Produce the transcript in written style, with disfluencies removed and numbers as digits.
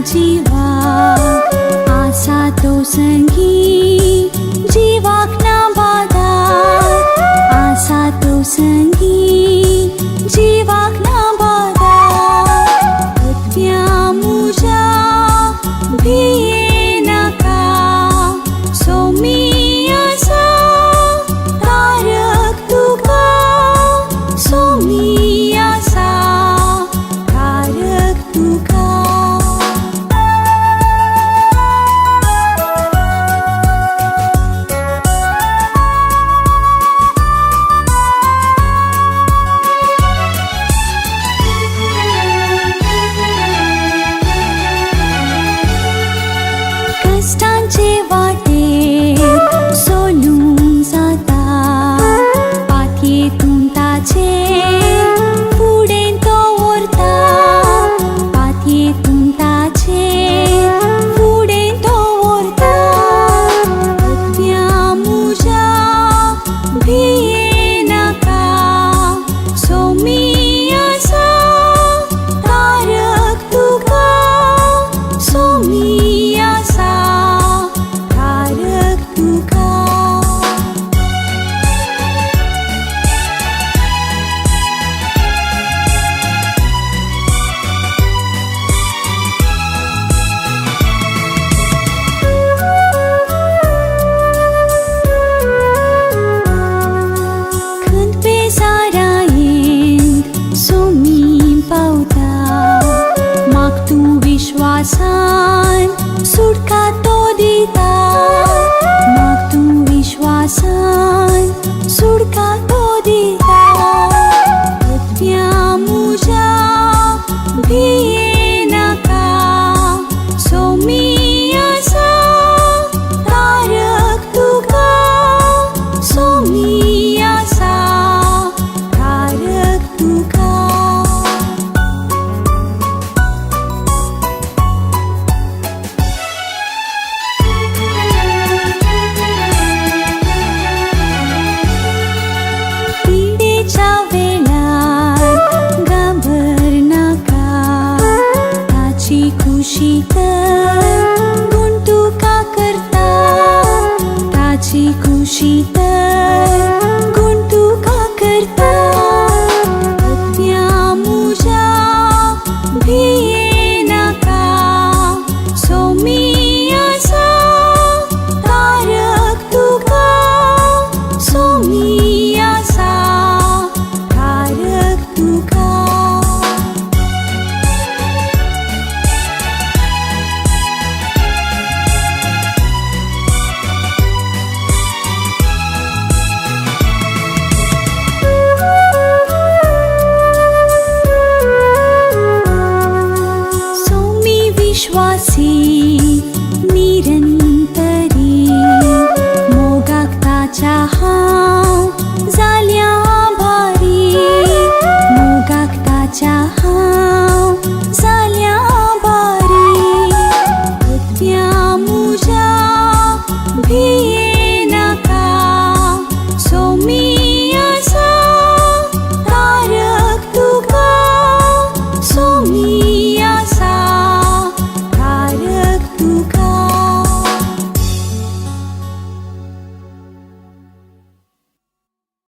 जीवा आसा तो संगी जीवाक ना बाधा आसा तो संगी जीवाक ना बाधा त्या मुजा भिये नाका सोमी आसा तारक तुका सोमी आसा तारक तुका कष्टांचे वाटे सोलून जाता पातयेतून ताचे फुडें तो व्हरता पातयेतून ताचे फुडें तो व्हरता त्या मुजा भिये नाका सोमी आसा तारक तुका सोमी आसा तारक तुका खंत बेजारायेंत सोमी पावता म्हाक तूं विश्वासान सुटका तो दिता म्हाक तूं विश्वासान सुटका तो दिता त्या मुजा भिये नाका सोमी आसा तारक तुका सोमी आसा तारक तुका पिडेच्या वेळार घाबर नाका ताची खुशी तर गुण तुका करता ताची खुशी तर